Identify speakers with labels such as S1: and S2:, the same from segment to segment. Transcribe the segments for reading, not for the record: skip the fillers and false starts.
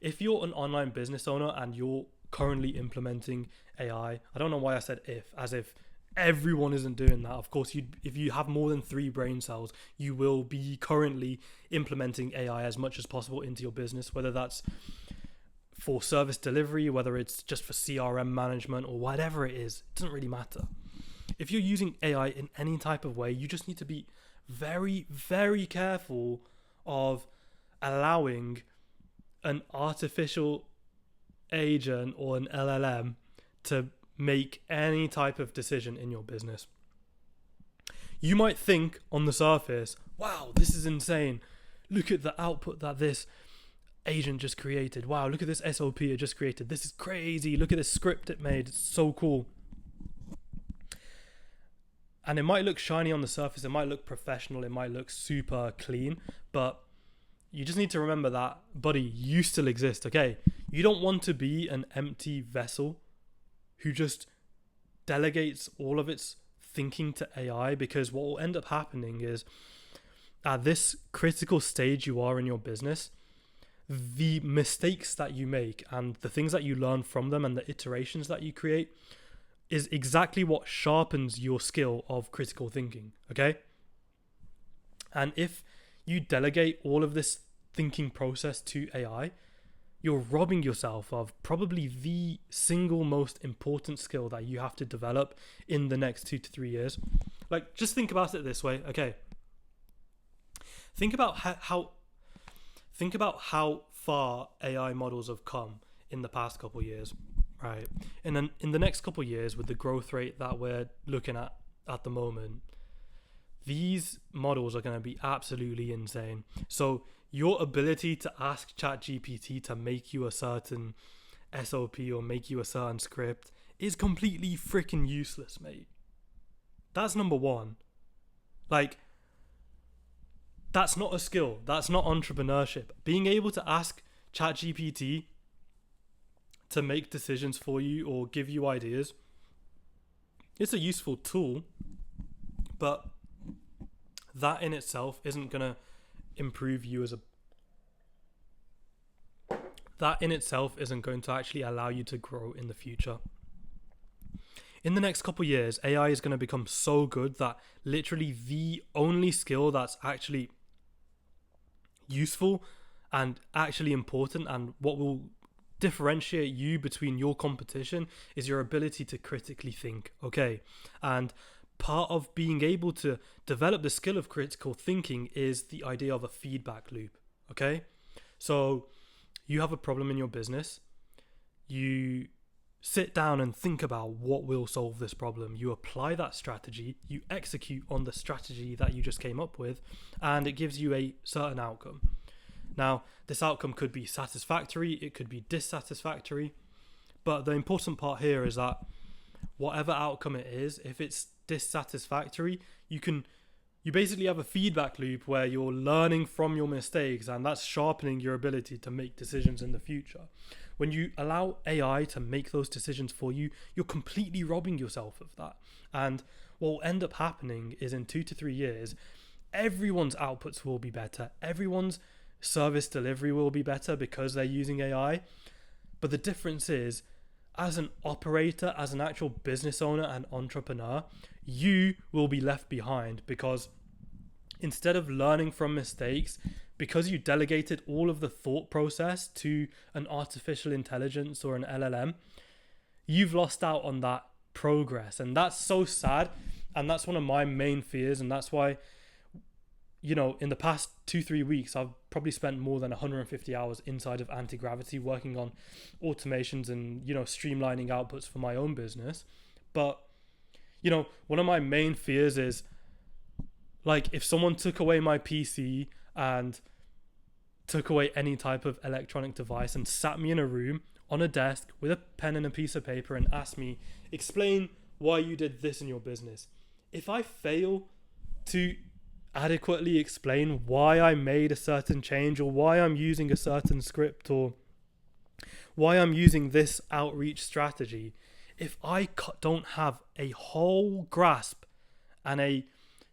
S1: if you're an online business owner and you're currently implementing I don't know why I said if, as if everyone isn't doing that. Of course, if you have more than 3 brain cells, you will be currently implementing AI as much as possible into your business, whether that's for service delivery, whether it's just for CRM management or whatever it is. It doesn't really matter. If you're using AI in any type of way, you just need to be very, very careful of allowing an artificial agent or an LLM to make any type of decision in your business. You might think on the surface, wow, this is insane. Look at the output that this agent just created. Wow, look at this SOP it just created. This is crazy. Look at this script it made. It's so cool. And it might look shiny on the surface. It might look professional. It might look super clean. But you just need to remember that, buddy, you still exist, okay? You don't want to be an empty vessel who just delegates all of its thinking to AI, because what will end up happening is at this critical stage you are in your business, the mistakes that you make and the things that you learn from them and the iterations that you create is exactly what sharpens your skill of critical thinking, okay? And if you delegate all of this thinking process to AI, you're robbing yourself of probably the single most important skill that you have to develop in the next 2 to 3 years. Like, just think about it this way, okay? Think about how far AI models have come in the past couple of years, right? And then in the next couple of years, with the growth rate that we're looking at the moment, these models are going to be absolutely insane. So your ability to ask ChatGPT to make you a certain SOP or make you a certain script is completely freaking useless, mate. That's number one. Like, that's not a skill. That's not entrepreneurship. Being able to ask ChatGPT to make decisions for you or give you ideas, it's a useful tool, but that in itself isn't going to improve you as a... That in itself isn't going to actually allow you to grow in the future. In the next couple of years, AI is going to become so good that literally the only skill that's actually useful and actually important, and what will differentiate you between your competition, is your ability to critically think, okay? And part of being able to develop the skill of critical thinking is the idea of a feedback loop, okay? So you have a problem in your business, you sit down and think about what will solve this problem. You apply that strategy, you execute on the strategy that you just came up with, and it gives you a certain outcome. Now, this outcome could be satisfactory, it could be dissatisfactory, but the important part here is that whatever outcome it is, if it's dissatisfactory, you basically have a feedback loop where you're learning from your mistakes, and that's sharpening your ability to make decisions in the future. When you allow AI to make those decisions for you, you're completely robbing yourself of that. And what will end up happening is in 2 to 3 years, everyone's outputs will be better. Everyone's service delivery will be better because they're using AI. But the difference is, as an operator, as an actual business owner and entrepreneur, you will be left behind, because instead of learning from mistakes, because you delegated all of the thought process to an artificial intelligence or an LLM, you've lost out on that progress. And that's so sad. And that's one of my main fears. And that's why, you know, in the past 2-3 weeks, I've probably spent more than 150 hours inside of Anti-Gravity working on automations and, you know, streamlining outputs for my own business. But, you know, one of my main fears is, like, if someone took away my PC and took away any type of electronic device and sat me in a room on a desk with a pen and a piece of paper and asked me, explain why you did this in your business. If I fail to adequately explain why I made a certain change, or why I'm using a certain script, or why I'm using this outreach strategy, if I don't have a whole grasp and a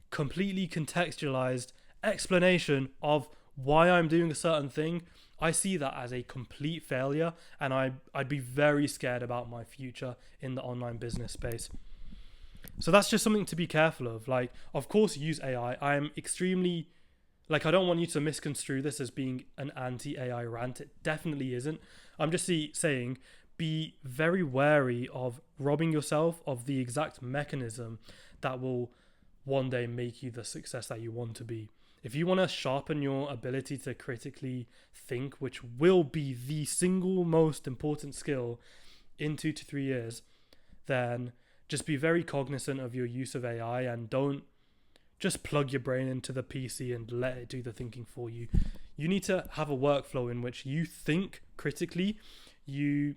S1: completely contextualized explanation of why I'm doing a certain thing, I see that as a complete failure, and I'd be very scared about my future in the online business space. So that's just something to be careful of. Like, of course, use AI. I am extremely, like, I don't want you to misconstrue this as being an anti-AI rant. It definitely isn't. I'm just saying, be very wary of robbing yourself of the exact mechanism that will one day make you the success that you want to be. If you want to sharpen your ability to critically think, which will be the single most important skill in 2 to 3 years, then just be very cognizant of your use of AI, and don't just plug your brain into the PC and let it do the thinking for you. You need to have a workflow in which you think critically, you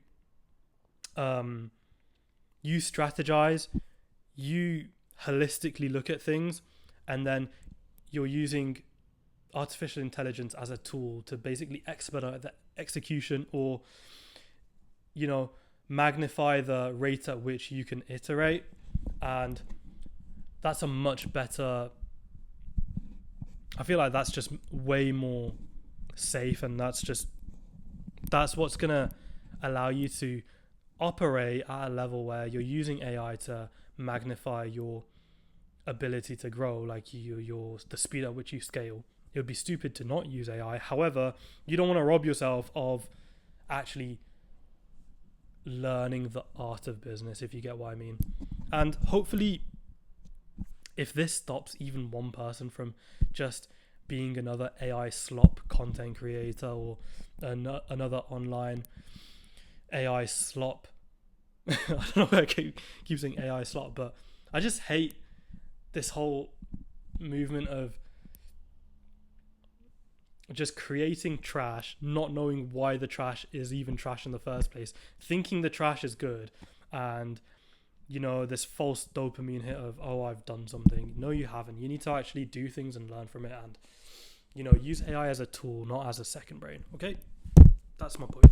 S1: strategize, you holistically look at things, and then you're using artificial intelligence as a tool to basically expedite the execution, or, you know, magnify the rate at which you can iterate. And that's a much better, I feel like that's just way more safe, and that's what's gonna allow you to operate at a level where you're using AI to magnify your ability to grow, like the speed at which you scale. It would be stupid to not use AI. However, you don't want to rob yourself of actually learning the art of business, if you get what I mean. And hopefully, if this stops even one person from just being another AI slop content creator, or another online AI slop, I don't know why I keep saying AI slop, but I just hate this whole movement of just creating trash, not knowing why the trash is even trash in the first place, thinking the trash is good, and, you know, this false dopamine hit of, oh, I've done something. No, you haven't. You need to actually do things and learn from it, and, you know, use AI as a tool, not as a second brain. Okay, that's my point.